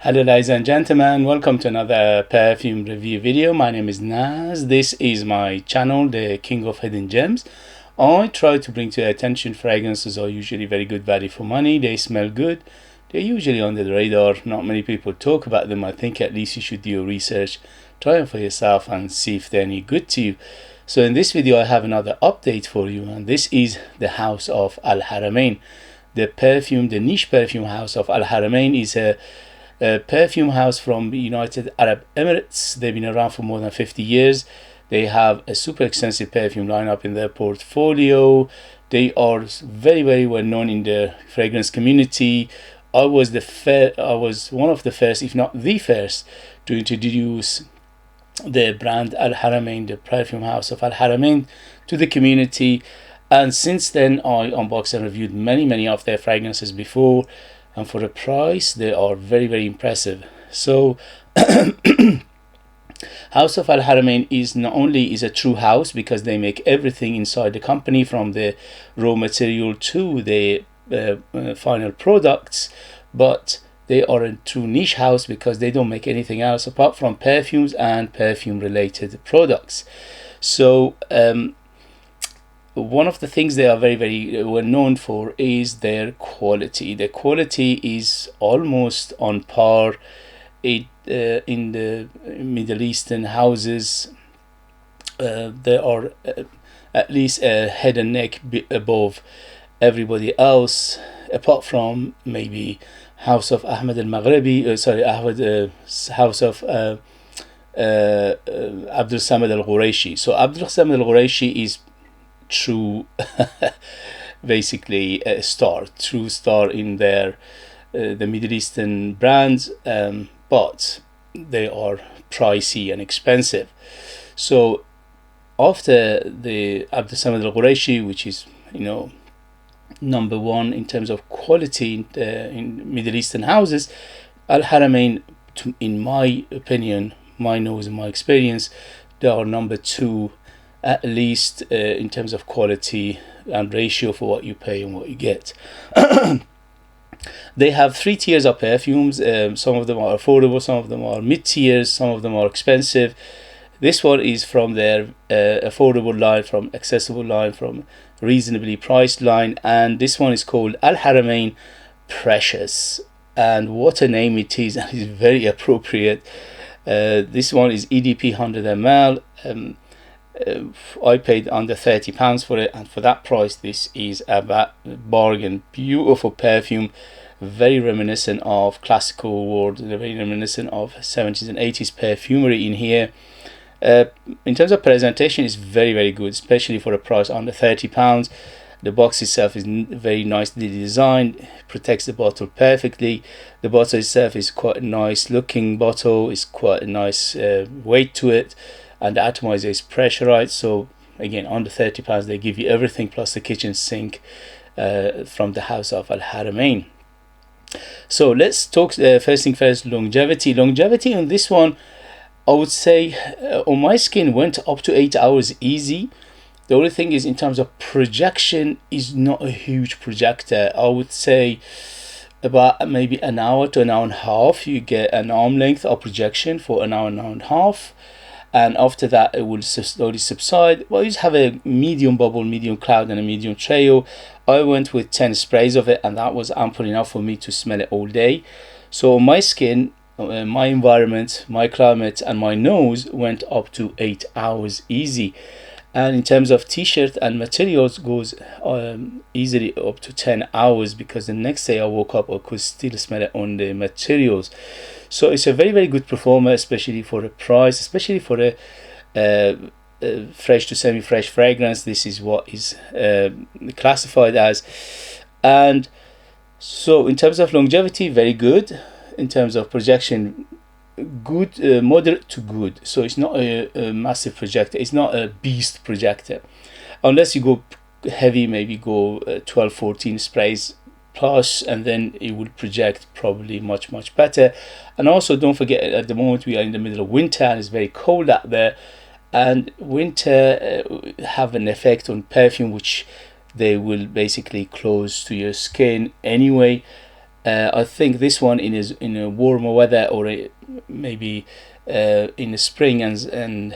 Hello ladies and gentlemen, welcome to another perfume review video. My name is Naz. This is my channel, the King of Hidden Gems. I try to bring to your attention fragrances are usually very good value for money. They smell good. They're usually under the radar. Not many people talk about them. I think at least you should do your research, try them for yourself and see if they're any good to you. So in this video I have another update for you, and this is the house of Al Haramain. The niche perfume house of Al Haramain is a perfume house from the United Arab Emirates. They've been around for more than 50 years. They have a super extensive perfume lineup in their portfolio. They are very well known in the fragrance community. I was one of the first, if not the first, to introduce the brand Al Haramain, the perfume house of Al Haramain, to the community. And since then I unboxed and reviewed many of their fragrances before, and for the price they are very impressive. So House of Al Haramain is not only a true house because they make everything inside the company, from the raw material to the final products, but they are a true niche house because they don't make anything else apart from perfumes and perfume related products. So one of the things they are very well known for is their quality. The quality is almost on par in the Middle Eastern houses. They are at least a head and neck above everybody else, apart from maybe House of Ahmed al-Maghribi, House of Abdul Samad al-Ghuraishi. So Abdul Samad al-Ghuraishi is true basically a true star in their the Middle Eastern brands, but they are pricey and expensive. So after the Abdul Samad al-Ghuraishi, which is number one in terms of quality in Middle Eastern houses, Al Haramain, in my opinion, my nose and my experience, they are number two, at least in terms of quality and ratio for what you pay and what you get. They have 3 tiers of perfumes. Some of them are affordable, some of them are mid-tiers, some of them are expensive. This one is from their affordable line, from accessible line, from reasonably priced line, and this one is called Al Haramain Precious, and what a name it is, and it's very appropriate. This one is EDP 100ml. I paid under £30 for it, and for that price this is a bargain. Beautiful perfume, very reminiscent of classical world, very reminiscent of 70s and 80s perfumery in here. In terms of presentation, is very good, especially for a price under £30. The box itself is very nicely designed, protects the bottle perfectly. The bottle itself is quite a nice looking bottle, it's quite a nice weight to it, and the atomizer is pressurized. So again, under £30 they give you everything plus the kitchen sink from the house of Al Haramain. So let's talk first thing first, longevity on this one. I would say on my skin went up to 8 hours easy. The only thing is, in terms of projection, is not a huge projector. I would say about maybe an hour to an hour and a half. You get an arm length of projection for an hour and a half, and after that it will slowly subside. Well, you just have a medium bubble, medium cloud, and a medium trail. I went with 10 sprays of it, and that was ample enough for me to smell it all day. So on my skin, my environment, my climate, and my nose went up to 8 hours easy. And in terms of t-shirt and materials, goes easily up to 10 hours, because the next day I woke up, I could still smell it on the materials. So it's a very good performer, especially for the price, especially for a fresh to semi-fresh fragrance. This is what is classified as. And so in terms of longevity, very good. In terms of projection, good, moderate to good. So it's not a massive projector, it's not a beast projector, unless you go heavy, maybe go 12-14 sprays plus, and then it would project probably much better. And also don't forget, at the moment we are in the middle of winter and it's very cold out there, and winter have an effect on perfume which they will basically close to your skin anyway. I think this one in a warmer weather, or maybe in the spring and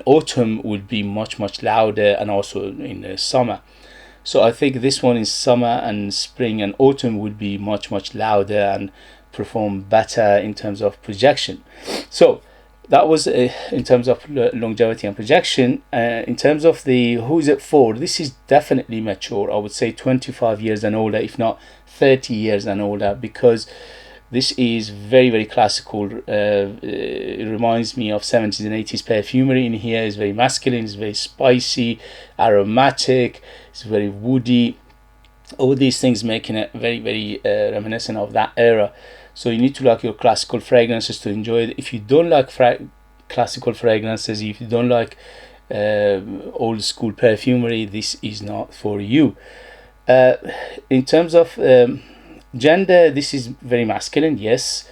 autumn, would be much louder, and also in the summer. So I think this one in summer and spring and autumn would be much louder and perform better in terms of projection. So that was in terms of longevity and projection. In terms of the who is it for, this is definitely mature. I would say 25 years and older, if not 30 years and older, because this is very classical. It reminds me of 70s and 80s perfumery. In here is very masculine, it's very spicy, aromatic, it's very woody. All these things making it very reminiscent of that era. So you need to like your classical fragrances to enjoy it. If you don't like classical fragrances, if you don't like old school perfumery, this is not for you. In terms of gender, this is very masculine, yes,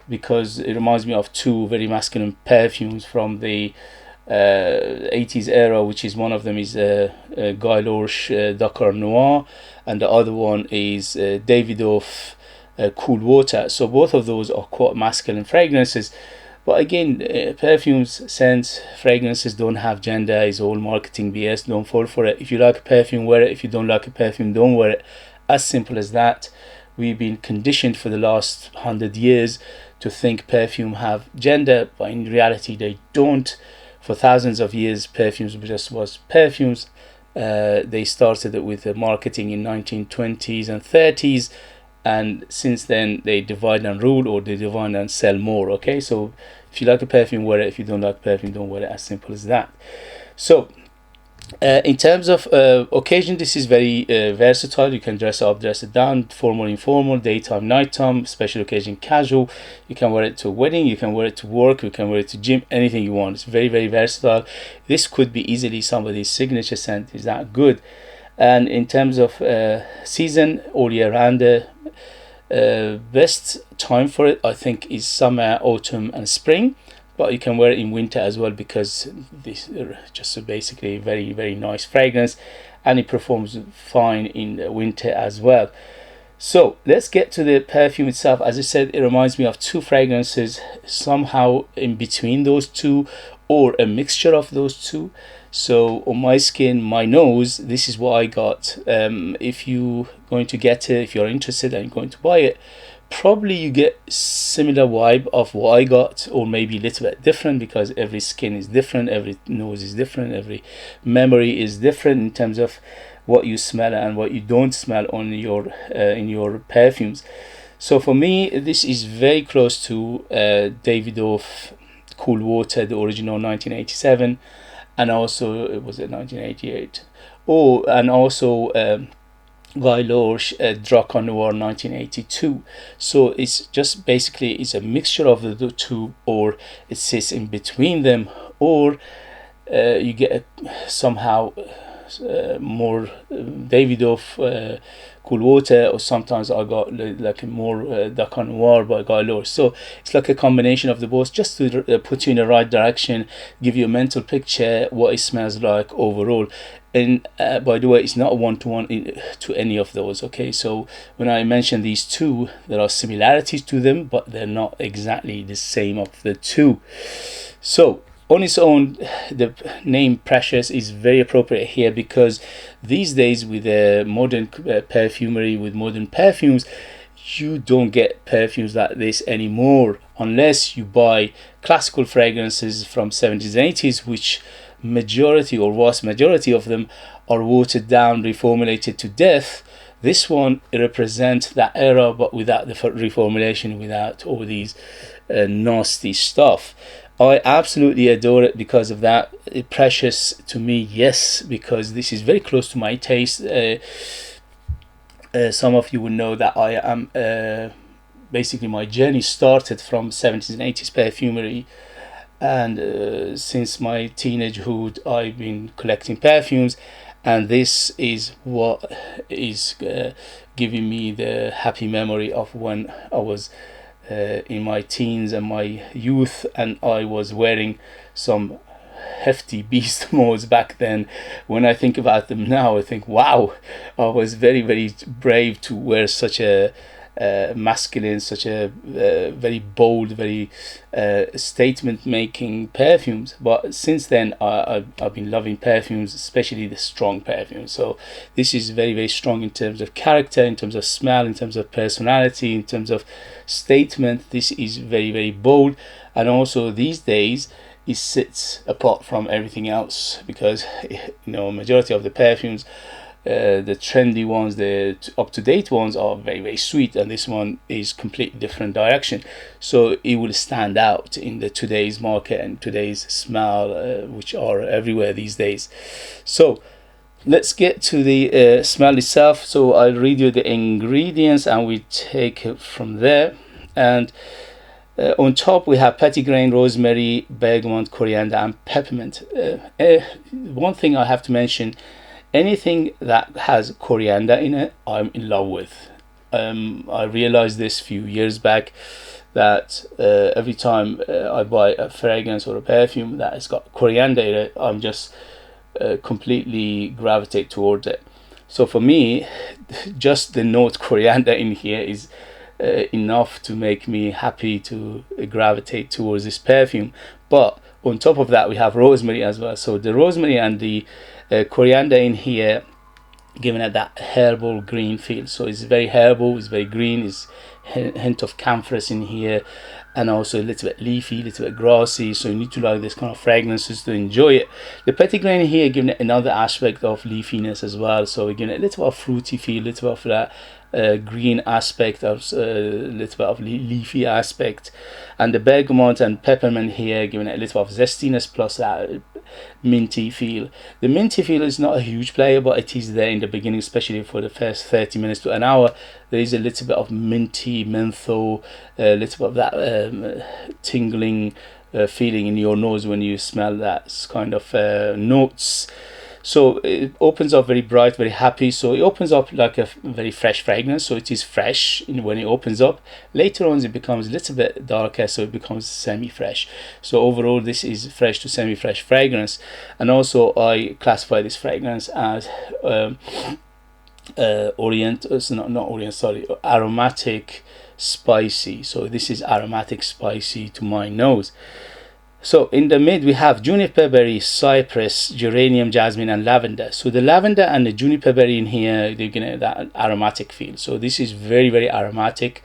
because it reminds me of two very masculine perfumes from the 80s era, which is one of them is Guy Lorsch Drakkar Noir, and the other one is Davidoff Cool Water. So both of those are quite masculine fragrances. But again, perfumes, scents, fragrances don't have gender. It's all marketing BS. Don't fall for it. If you like a perfume, wear it. If you don't like a perfume, don't wear it. As simple as that. We've been conditioned for the last 100 years to think perfume have gender, but in reality they don't. For thousands of years, perfumes just was perfumes. They started it with the marketing in 1920s and 30s, and since then they divide and rule, or they divide and sell more. Okay, so if you like a perfume, wear it. If you don't like perfume, don't wear it. As simple as that. So in terms of occasion, this is very versatile. You can dress up, dress it down, formal, informal, daytime, nighttime, special occasion, casual. You can wear it to a wedding, you can wear it to work, you can wear it to gym, anything you want. It's very versatile. This could be easily somebody's signature scent. Is that good? And in terms of season, all year round, best time for it, I think, is summer, autumn and spring. But you can wear it in winter as well, because this is just basically very nice fragrance, and it performs fine in winter as well. So let's get to the perfume itself. As I said, it reminds me of two fragrances, somehow in between those two, or a mixture of those two. So on my skin, my nose, this is what I got. If you're going to get it, if you're interested and you're going to buy it, probably you get similar vibe of what I got, or maybe a little bit different, because every skin is different, every nose is different, every memory is different in terms of what you smell and what you don't smell on your in your perfumes. So for me, this is very close to Davidoff Cool Water, the original 1987, and also it was 1988. Oh, and also Guy Lorsch Drakkar Noir 1982. So it's just basically it's a mixture of the two, or it sits in between them, or you get somehow more Davidoff Cool Water, or sometimes I got like a more Drakkar Noir by Guy Lorsch. So it's like a combination of the both, just to put you in the right direction, give you a mental picture what it smells like overall. And by the way, it's not a one-to-one to any of those. Okay, so when I mention these two, there are similarities to them, but they're not exactly the same of the two. So on its own, the name Precious is very appropriate here, because these days with modern perfumery, with modern perfumes, you don't get perfumes like this anymore, unless you buy classical fragrances from 70s and 80s, which majority or vast majority of them are watered down, reformulated to death. This one represents that era, but without the reformulation, without all these nasty stuff. I absolutely adore it because of that. Precious to me, yes, because this is very close to my taste. Some of you will know that I am basically my journey started from 70s and 80s perfumery, and since my teenagehood I've been collecting perfumes, and this is what is giving me the happy memory of when I was in my teens and my youth, and I was wearing some hefty beast modes back then. When I think about them now, I think, wow, I was very brave to wear such a masculine, such a very bold, very statement making perfumes. But since then I've been loving perfumes, especially the strong perfumes. So this is very, very strong in terms of character, in terms of smell, in terms of personality, in terms of statement. This is very, very bold, and also these days it sits apart from everything else, because majority of the perfumes, the trendy ones, the up-to-date ones, are very, very sweet, and this one is completely different direction. So it will stand out in the today's market and today's smell, which are everywhere these days. So let's get to the smell itself. So I'll read you the ingredients and we take it from there. And on top we have petitgrain, rosemary, bergamot, coriander and peppermint. One thing I have to mention, anything that has coriander in it, I'm in love with. I realized this a few years back, that every time I buy a fragrance or a perfume that has got coriander in it, I'm just completely gravitate towards it. So for me, just the note coriander in here is enough to make me happy to gravitate towards this perfume. But on top of that we have rosemary as well. So the rosemary and the coriander in here giving it that herbal green feel. So it's very herbal, it's very green, it's hint of camphorous in here, and also a little bit leafy, a little bit grassy. So you need to like this kind of fragrances to enjoy it. The petitgrain here giving it another aspect of leafiness as well. So we're giving it a little bit of fruity feel, a little bit of that green aspect, of little bit of leafy aspect. And the bergamot and peppermint here giving it a little bit of zestiness plus that minty feel. The minty feel is not a huge player, but it is there in the beginning, especially for the first 30 minutes to an hour. There is a little bit of minty, menthol, a little bit of that tingling feeling in your nose when you smell that kind of notes. So it opens up very bright, very happy. So it opens up like a very fresh fragrance. So it is fresh when it opens up. Later on it becomes a little bit darker, so it becomes semi-fresh. So overall this is fresh to semi-fresh fragrance. And also I classify this fragrance as aromatic spicy. So this is aromatic spicy to my nose. So in the mid we have juniper berry, cypress, geranium, jasmine and lavender. So the lavender and the juniper berry in here, they're gonna that aromatic feel. So this is very, very aromatic.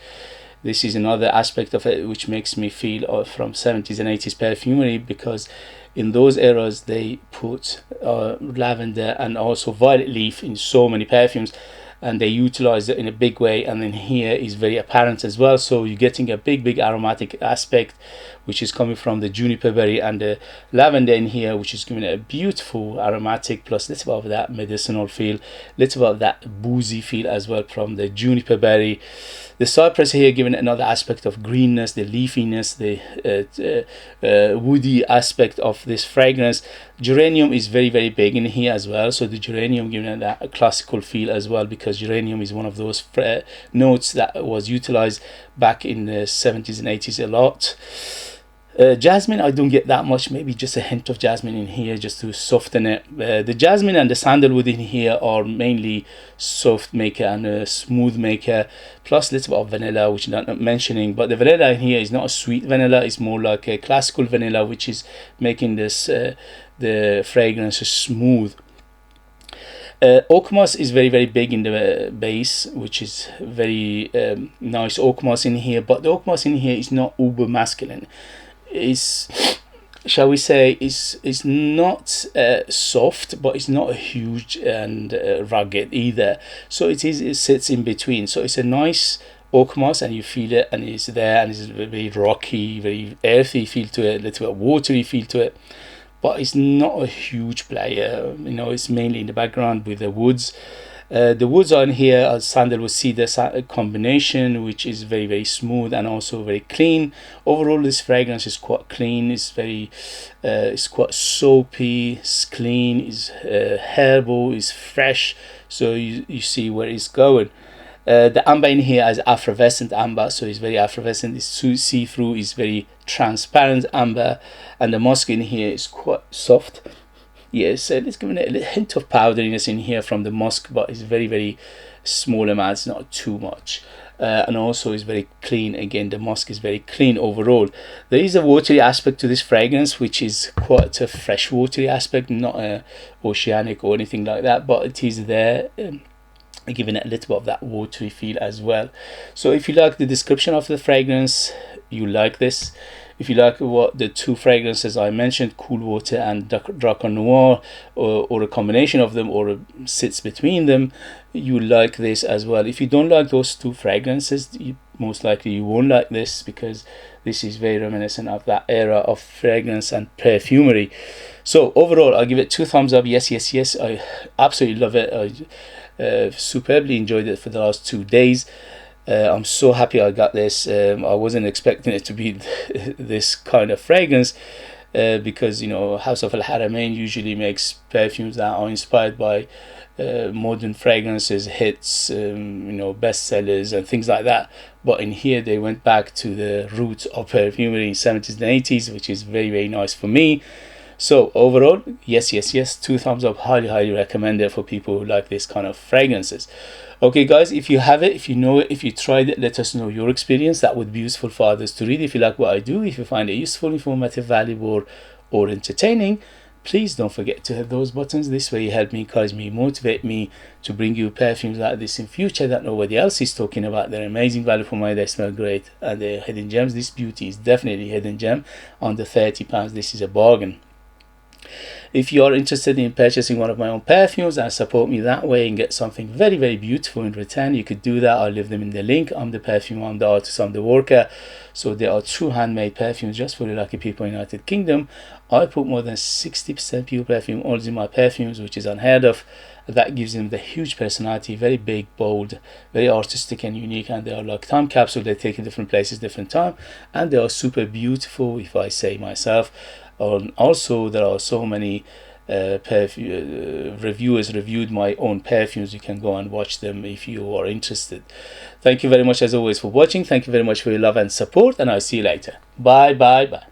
This is another aspect of it which makes me feel from 70s and 80s perfumery, because in those eras they put lavender and also violet leaf in so many perfumes, and they utilize it in a big way, and then here is very apparent as well. So you're getting a big aromatic aspect which is coming from the juniper berry and the lavender in here, which is giving it a beautiful aromatic plus little bit of that medicinal feel, little bit of that boozy feel as well from the juniper berry. The cypress here giving it another aspect of greenness, the leafiness, the woody aspect of this fragrance. Geranium is very, very big in here as well. So the geranium giving it that classical feel as well, because geranium is one of those notes that was utilized back in the 70s and 80s a lot. Jasmine, I don't get that much, maybe just a hint of jasmine in here just to soften it. The jasmine and the sandalwood in here are mainly soft maker and smooth maker, plus a little bit of vanilla, which I'm not mentioning. But the vanilla in here is not a sweet vanilla, it's more like a classical vanilla, which is making this the fragrance smooth. Oak moss is very, very big in the base, which is very nice oak moss in here. But the oak moss in here is not uber masculine. Is, shall we say, is not soft, but it's not huge and rugged either. So it sits in between. So it's a nice oak moss, and you feel it, and it's there, and it's very rocky, very earthy feel to it, a little bit watery feel to it. But it's not a huge player. It's mainly in the background with the woods. The woods on here are sandalwood cedar combination, which is very, very smooth and also very clean. Overall this fragrance is quite clean, it's quite soapy, it's clean, it's herbal, it's fresh. So you see where it's going. The amber in here is effervescent amber, so it's very effervescent, it's see-through, it's very transparent amber. And the musk in here is quite soft. Yes, it's giving it a hint of powderiness in here from the musk, but it's very, very small amounts, not too much. and also is very clean. Again, the musk is very clean overall. There is a watery aspect to this fragrance, which is quite a fresh watery aspect, not oceanic or anything like that, but it is there, giving it a little bit of that watery feel as well. So if you like the description of the fragrance, you like this. If you like what the two fragrances I mentioned, Cool Water and Drakkar Noir, or a combination of them, or sits between them, you like this as well. If you don't like those two fragrances, most likely you won't like this, because this is very reminiscent of that era of fragrance and perfumery. So overall, I'll give it 2 thumbs up. Yes, yes, yes. I absolutely love it. I superbly enjoyed it for the last 2 days. I'm so happy I got this. I wasn't expecting it to be this kind of fragrance, because, you know, House of Haramain usually makes perfumes that are inspired by modern fragrances, hits, you know, bestsellers and things like that. But in here they went back to the roots of perfumery in 70s and 80s, which is very, very nice for me. So overall, yes, yes, yes, 2 thumbs up. Highly, highly recommend it for people who like this kind of fragrances. Okay guys, if you have it, if you know it, if you tried it, let us know your experience. That would be useful for others to read. If you like what I do, if you find it useful, informative, valuable, or entertaining, please don't forget to hit those buttons. This way you help me, encourage me, motivate me to bring you perfumes like this in future that nobody else is talking about. They're amazing value for money, they smell great, and they're hidden gems. This beauty is definitely a hidden gem. Under £30, this is a bargain. If you are interested in purchasing one of my own perfumes and support me that way and get something very, very beautiful in return, you could do that. I'll leave them in the link. I'm the perfume, I'm the artist, I'm the worker. So they are true handmade perfumes just for the lucky people in the United Kingdom. I put more than 60% pure perfume oils in my perfumes, which is unheard of. That gives them the huge personality, very big, bold, very artistic and unique, and they are like time capsule. They take you different places, different time, and they are super beautiful, if I say myself. Also, there are so many reviewers reviewed my own perfumes. You can go and watch them if you are interested. Thank you very much as always for watching. Thank you very much for your love and support, and I'll see you later. Bye, bye, bye.